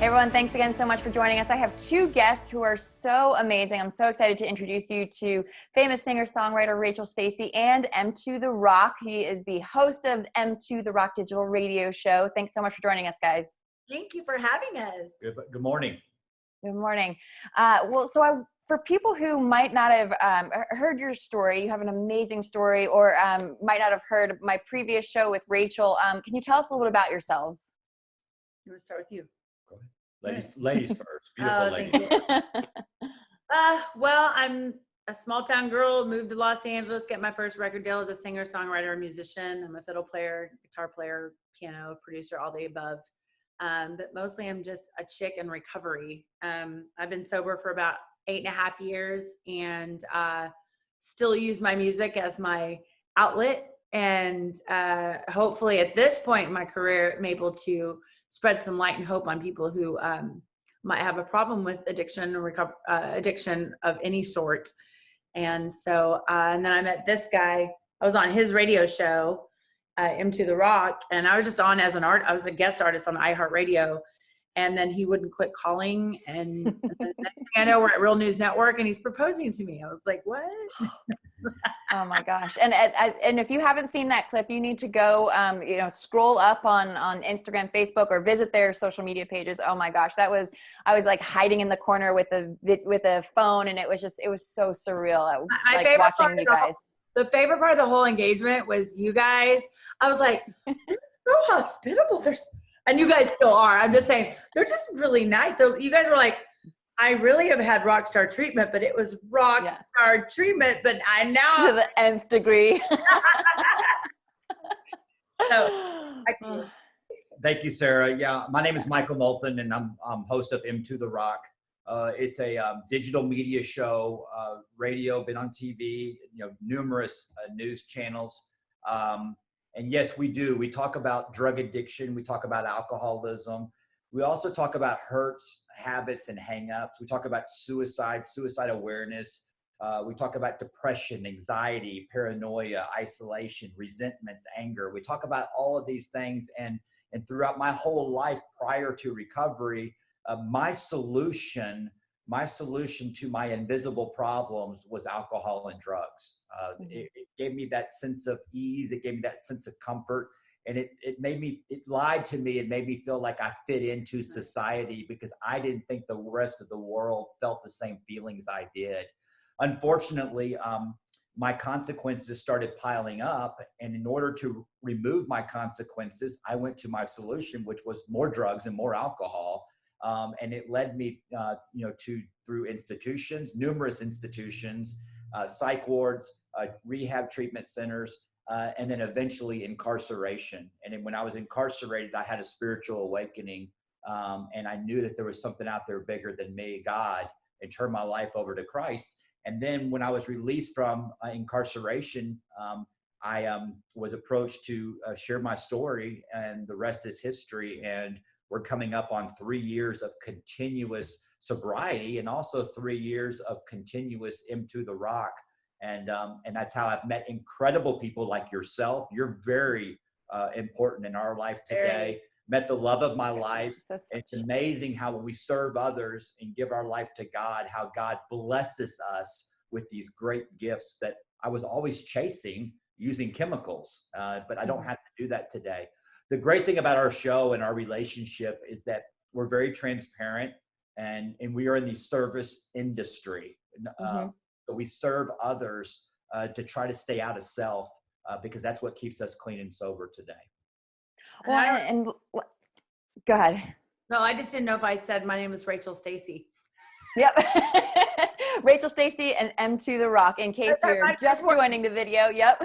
Hey everyone, thanks again so much for joining us. I have two guests who are so amazing. I'm so excited to introduce you to famous singer-songwriter Rachel Stacy and M2 The Rock. He is the host of M2 The Rock digital radio show. Thanks so much for joining us, guys. Thank you for having us. Good morning. Good morning. For people who might not have heard your story, you have an amazing story, or might not have heard my previous show with Rachel. Can you tell us a little bit about yourselves? You want to start with you? Go ahead. Ladies first. Beautiful ladies. Well, I'm a small town girl, moved to Los Angeles, get my first record deal as a singer, songwriter, and musician. I'm a fiddle player, guitar player, piano, producer, all the above. But mostly I'm just a chick in recovery. I've been sober for about 8.5 years and still use my music as my outlet. And hopefully at this point in my career, I'm able to spread some light and hope on people who might have a problem with addiction or addiction of any sort. And so, and then I met this guy. I was on his radio show, M2 The Rock, and I was just on as I was a guest artist on iHeartRadio, and then he wouldn't quit calling, and the next thing I know, we're at Real News Network, and he's proposing to me. I was like, what? Oh my gosh. And if you haven't seen that clip, you need to go, scroll up on Instagram, Facebook, or visit their social media pages. Oh my gosh. I was like hiding in the corner with a phone, and it was so surreal. My like favorite watching you guys. The favorite part of the whole engagement was you guys. I was like, they're so hospitable. And you guys still are. I'm just saying, they're just really nice. So you guys were like, I really have had rock star treatment, but it was rock star treatment. But I now to the nth degree. Thank you, Sarah. Yeah, my name is Michael Bolton, and I'm host of M2 The Rock. It's a digital media show, radio, been on TV, numerous news channels. And yes, we do. We talk about drug addiction. We talk about alcoholism. We also talk about hurts, habits, and hang-ups. We talk about suicide awareness. We talk about depression, anxiety, paranoia, isolation, resentments, anger. We talk about all of these things. And throughout my whole life prior to recovery, my solution to my invisible problems was alcohol and drugs. It gave me that sense of ease. It gave me that sense of comfort. And it lied to me. It made me feel like I fit into society because I didn't think the rest of the world felt the same feelings I did. Unfortunately, my consequences started piling up. And in order to remove my consequences, I went to my solution, which was more drugs and more alcohol. And it led me, through institutions, numerous institutions, psych wards, rehab treatment centers, and then eventually incarceration. And then when I was incarcerated, I had a spiritual awakening. And I knew that there was something out there bigger than me, God, and turned my life over to Christ. And then when I was released from incarceration, I was approached to share my story, and the rest is history. And we're coming up on 3 years of continuous sobriety and also 3 years of continuous M2 The Rock. And that's how I've met incredible people like yourself. You're very important in our life today. Met the love of my life. It's amazing how when we serve others and give our life to God, how God blesses us with these great gifts that I was always chasing using chemicals. But I don't have to do that today. The great thing about our show and our relationship is that we're very transparent, and we are in the service industry. So we serve others to try to stay out of self because that's what keeps us clean and sober today. Well, and go ahead. No, I just didn't know if I said my name is Rachel Stacy. Yep. Rachel Stacy and M2 The Rock, in case you're just joining the video. Yep.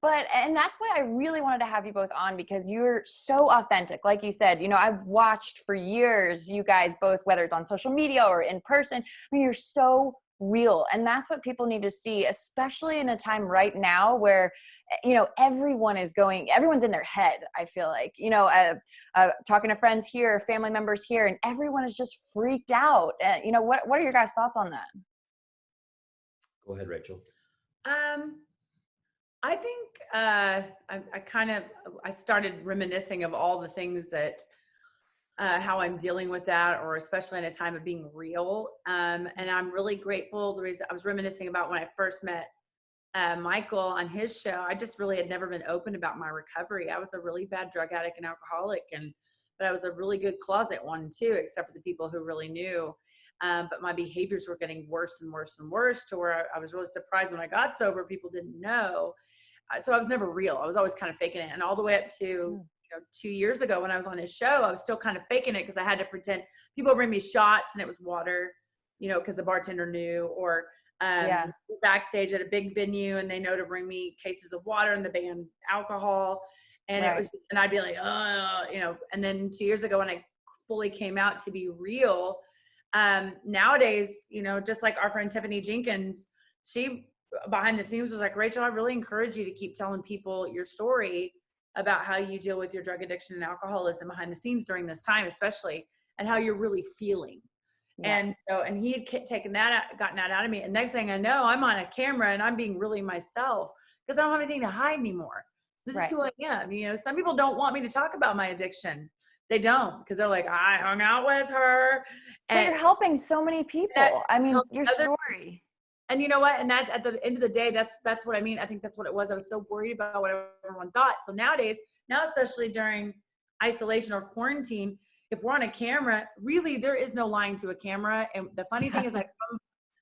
And that's why I really wanted to have you both on, because you're so authentic. Like you said, I've watched for years you guys both, whether it's on social media or in person. I mean, you're so real. And that's what people need to see, especially in a time right now where, everyone's in their head. I feel like, talking to friends here, family members here, and everyone is just freaked out. What are your guys' thoughts on that? Go ahead, Rachel. I think I started reminiscing of all the things that how I'm dealing with that, or especially in a time of being real. And I'm really grateful. The reason I was reminiscing about when I first met Michael on his show, I just really had never been open about my recovery. I was a really bad drug addict and alcoholic, but I was a really good closet one too, except for the people who really knew. But my behaviors were getting worse and worse and worse, to where I was really surprised when I got sober, people didn't know. So I was never real. I was always kind of faking it. And all the way up to 2 years ago when I was on his show, I was still kind of faking it because I had to pretend. People bring me shots and it was water, because the bartender knew, or backstage at a big venue and they know to bring me cases of water and the band alcohol. And it was, and I'd be like, and then 2 years ago when I fully came out to be real, nowadays, just like our friend Tiffany Jenkins, she behind the scenes was like, Rachel, I really encourage you to keep telling people your story about how you deal with your drug addiction and alcoholism behind the scenes during this time, especially, and how you're really feeling. Yeah. And he had gotten that out of me. And next thing I know, I'm on a camera and I'm being really myself because I don't have anything to hide anymore. This is who I am. Some people don't want me to talk about my addiction. They don't, because they're like, I hung out with her. But you're helping so many people. I mean, your story. And you know what? And that at the end of the day, that's what I mean. I think that's what it was. I was so worried about what everyone thought. So nowadays, especially during isolation or quarantine, if we're on a camera, really there is no lying to a camera. And the funny thing is,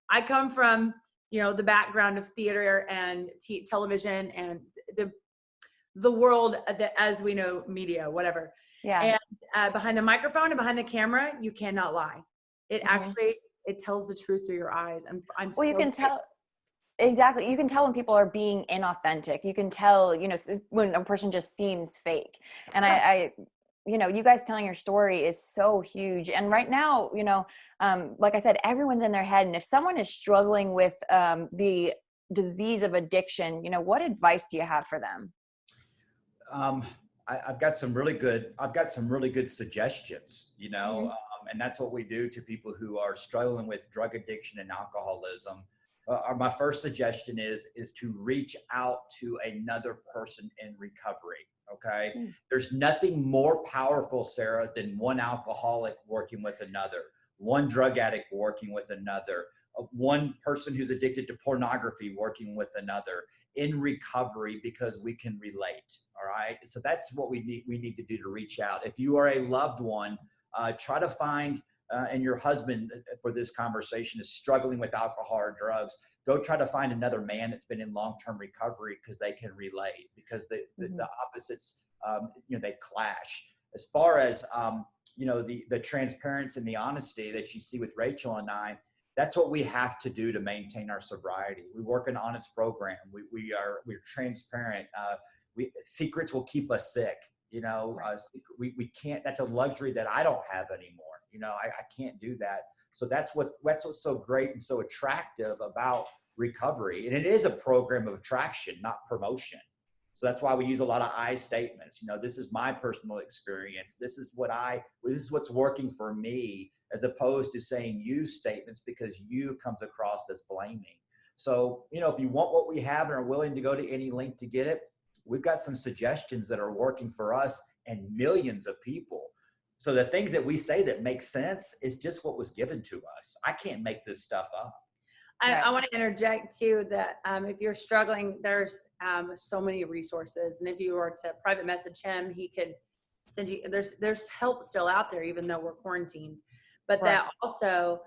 I come from the background of theater and television and the world that, as we know, media, whatever. Yeah. And behind the microphone and behind the camera, you cannot lie. It actually. It tells the truth through your eyes. You can tell. Exactly. You can tell when people are being inauthentic. You can tell, when a person just seems fake. And I you guys telling your story is so huge. And right now, like I said, everyone's in their head. And if someone is struggling with the disease of addiction, what advice do you have for them? I've got some really good suggestions, and that's what we do to people who are struggling with drug addiction and alcoholism. My first suggestion is to reach out to another person in recovery. Okay. There's nothing more powerful, Sarah, than one alcoholic working with another, one drug addict working with another, one person who's addicted to pornography working with another in recovery, because we can relate. All right. So that's what we need to do to reach out. If you are a loved one, try to find, and your husband for this conversation is struggling with alcohol or drugs, go try to find another man that's been in long-term recovery, because they can relate, because the opposites, they clash. As far as, the transparency and the honesty that you see with Rachel and I, that's what we have to do to maintain our sobriety. We work an honest program. We're transparent. Secrets will keep us sick. We can't, that's a luxury that I don't have anymore. I can't do that. So that's what's so great and so attractive about recovery. And it is a program of attraction, not promotion. So that's why we use a lot of I statements. This is my personal experience. This is what's working for me, as opposed to saying you statements, because you comes across as blaming. So, if you want what we have and are willing to go to any length to get it, we've got some suggestions that are working for us and millions of people. So the things that we say that make sense is just what was given to us. I can't make this stuff up. I want to interject too that if you're struggling, there's so many resources. And if you were to private message him, he could send you, there's help still out there, even though we're quarantined. But that also,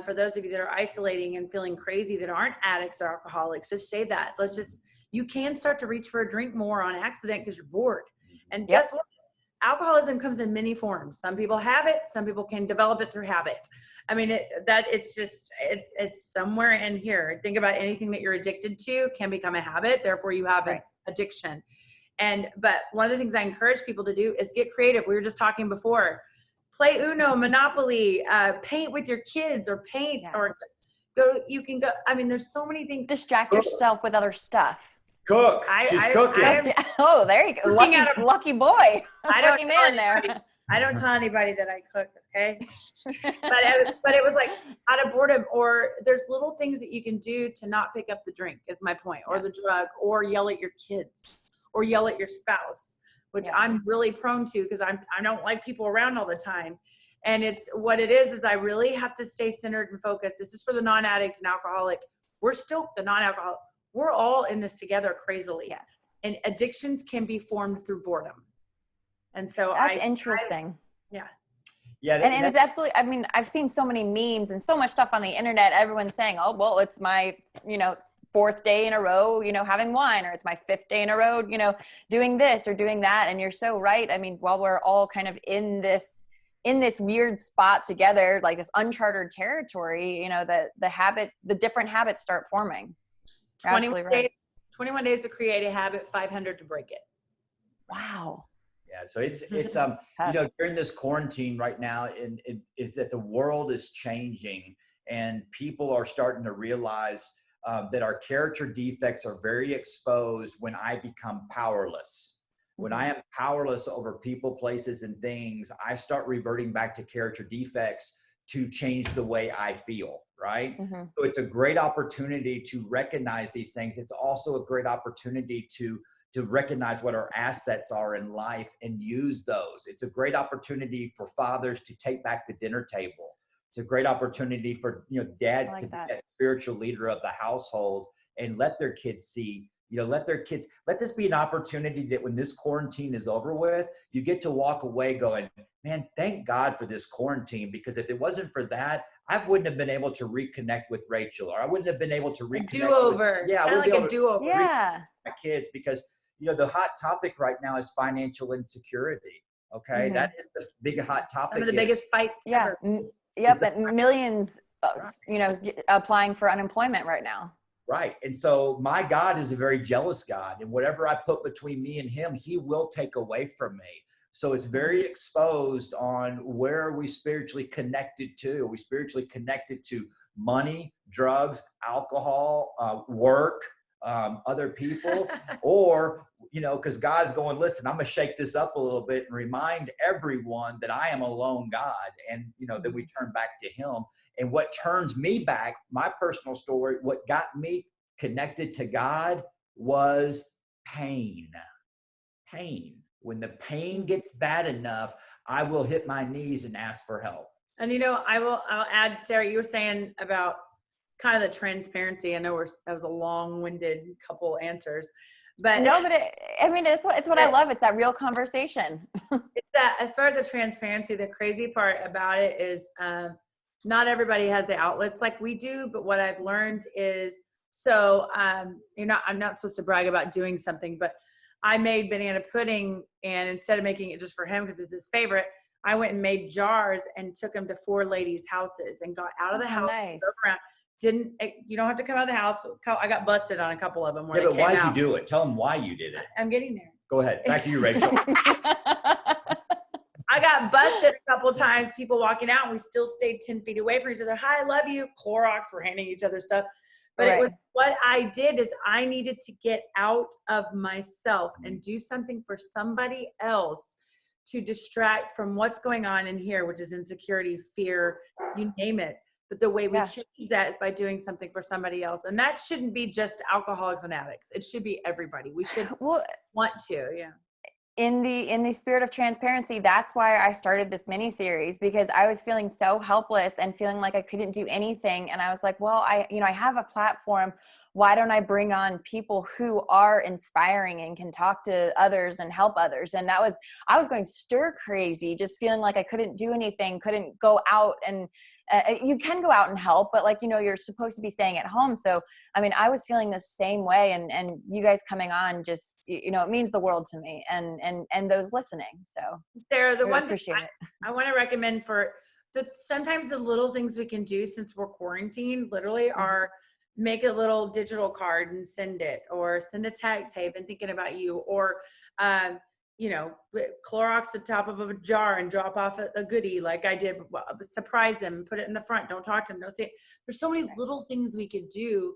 for those of you that are isolating and feeling crazy that aren't addicts or alcoholics, just say that. You can start to reach for a drink more on accident because you're bored. And guess what? Alcoholism comes in many forms. Some people have it. Some people can develop it through habit. I mean, it's somewhere in here. Think about anything that you're addicted to can become a habit. Therefore, you have an addiction. But one of the things I encourage people to do is get creative. We were just talking before. Play Uno, Monopoly, paint with your kids, or paint, or you can go. I mean, there's so many things. Distract yourself with other stuff. Cook. She's cooking. There you go. Lucky boy. I don't tell anybody that I cook, okay? but it was like out of boredom, or there's little things that you can do to not pick up the drink, is my point, or the drug, or yell at your kids, or yell at your spouse, which I'm really prone to because I don't like people around all the time. And it's what it is I really have to stay centered and focused. This is for the non-addict and alcoholic. We're still the non-alcoholic. We're all in this together crazily. Yes. And addictions can be formed through boredom. And so that's interesting. Yeah. Yeah. And it's absolutely, I mean, I've seen so many memes and so much stuff on the internet. Everyone's saying, oh, well, it's my, 4th day in a row, having wine, or it's my 5th day in a row, doing this or doing that. And you're so right. I mean, while we're all kind of in this weird spot together, like this uncharted territory, the different habits start forming. You're 21 absolutely right. 21 days to create a habit, 500 to break it. Wow. Yeah. So it's during this quarantine right now, and it is that the world is changing and people are starting to realize that our character defects are very exposed when I become powerless. When I am powerless over people, places, and things, I start reverting back to character defects to change the way I feel, right? So it's a great opportunity to recognize these things. It's also a great opportunity to recognize what our assets are in life and use those. It's a great opportunity for fathers to take back the dinner table. It's a great opportunity for dads to be that spiritual leader of the household and let their kids see, let this be an opportunity that when this quarantine is over with, you get to walk away going, man, thank God for this quarantine, because if it wasn't for that, I wouldn't have been able to reconnect with Rachel, or I wouldn't have been able to reconnect. Do-over. I wouldn't be able to do-over. Yeah. My kids, because the hot topic right now is financial insecurity. Okay, that is the big hot topic. Some of the biggest fights ever. Yep, and millions, applying for unemployment right now. Right. And so my God is a very jealous God, and whatever I put between me and him, he will take away from me. So it's very exposed on where are we spiritually connected to? Are we spiritually connected to money, drugs, alcohol, work, other people, or, because God's going, listen, I'm going to shake this up a little bit and remind everyone that I am a lone God, and, that we turn back to him. And what turns me back, my personal story, what got me connected to God was pain. When the pain gets bad enough, I will hit my knees and ask for help. And, I'll add, Sarah, you were saying about kind of the transparency. I know that was a long-winded couple answers, but no, but it's what I love. It's that real conversation. It's that, as far as the transparency, the crazy part about it is not everybody has the outlets like we do. But what I've learned is, I'm not supposed to brag about doing something, but I made banana pudding, and instead of making it just for him because it's his favorite, I went and made jars and took them to 4 ladies' houses and got out of the house. Nice. You don't have to come out of the house. I got busted on a couple of them. Yeah, but why'd you do it? Tell them why you did it. I'm getting there. Go ahead. Back to you, Rachel. I got busted a couple times, people walking out, and we still stayed 10 feet away from each other. Hi, I love you. Clorox, we're handing each other stuff. But It was what I did is I needed to get out of myself and do something for somebody else to distract from what's going on in here, which is insecurity, fear, you name it. But the way we change that is by doing something for somebody else. And that shouldn't be just alcoholics and addicts. It should be everybody. We should want to, In the spirit of transparency, that's why I started this mini series, because I was feeling so helpless and feeling like I couldn't do anything. And I was like, well, I have a platform. Why don't I bring on people who are inspiring and can talk to others and help others? And I was going stir crazy, just feeling like I couldn't do anything, couldn't go out. And you can go out and help, but you're supposed to be staying at home. So, I was feeling the same way, and you guys coming on just, it means the world to me and those listening. So Sarah, the one appreciate thing it. I want to recommend sometimes the little things we can do since we're quarantined literally are make a little digital card and send it, or send a text. Hey, I've been thinking about you, or, Clorox the top of a jar and drop off a goodie like I did, surprise them, put it in the front. Don't talk to them. Don't say it. There's so many little things we could do.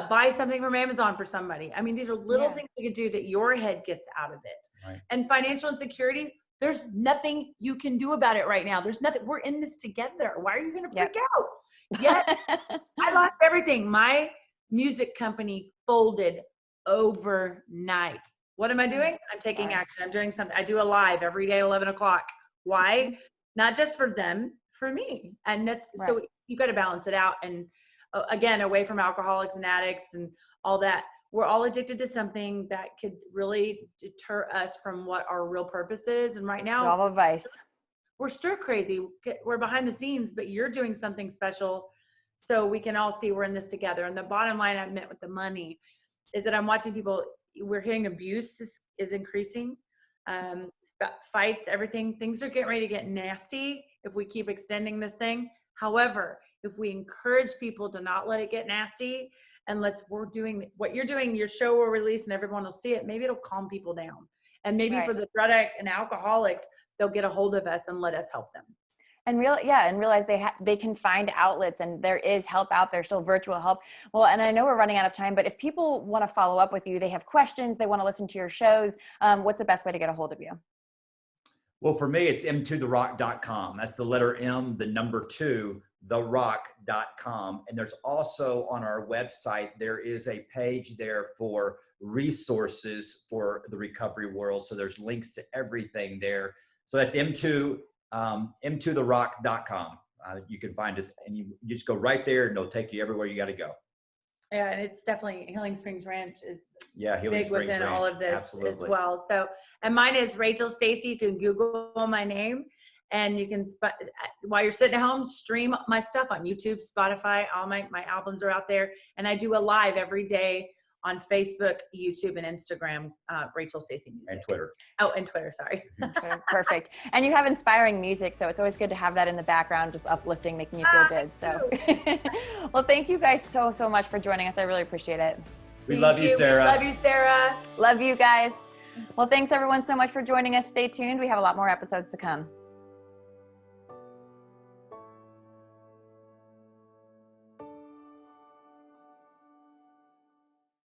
Buy something from Amazon for somebody. These are little things we could do that your head gets out of it. Right. And financial insecurity, there's nothing you can do about it right now. There's nothing. We're in this together. Why are you going to freak out? Yet I lost everything. My music company folded overnight. What am I doing? I'm taking action. I'm doing something. I do a live every day at 11 o'clock. Why? Not just for them, for me. And that's so you got to balance it out. And again, away from alcoholics and addicts and all that, we're all addicted to something that could really deter us from what our real purpose is. And right now, all advice. We're stir crazy. We're behind the scenes, but you're doing something special. So we can all see we're in this together. And the bottom line I meant with the money is that I'm watching people, we're hearing abuse is increasing. Fights, everything, things are getting ready to get nasty if we keep extending this thing. However, if we encourage people to not let it get nasty and we're doing what you're doing, your show will release and everyone will see it. Maybe it'll calm people down. And maybe for the drug addict and alcoholics, they'll get a hold of us and let us help them. And realize they can find outlets, and there is help out there, still virtual help. Well, and I know we're running out of time, but if people want to follow up with you, they have questions, they want to listen to your shows, what's the best way to get a hold of you? Well, for me, it's m2therock.com. That's the letter M, the number 2, therock.com. And there's also on our website, there is a page there for resources for the recovery world. So there's links to everything there. So that's m2therock.com. You can find us, and you just go right there and it'll take you everywhere you got to go. Yeah, and it's definitely Healing Springs Ranch is Healing big Springs within Ranch. all of this Absolutely. as well. So, and mine is Rachel Stacy. You can Google my name, and you can while you're sitting at home, stream my stuff on YouTube, Spotify. All my albums are out there, and I do a live every day on Facebook, YouTube, and Instagram. Rachel Stacy Music. And Twitter. Oh, and Twitter. Sorry. Perfect. And you have inspiring music, so it's always good to have that in the background, just uplifting, making you feel good. So, well, thank you guys so much for joining us. I really appreciate it. We love you, Sarah. We love you, Sarah. Love you guys. Well, thanks everyone so much for joining us. Stay tuned. We have a lot more episodes to come.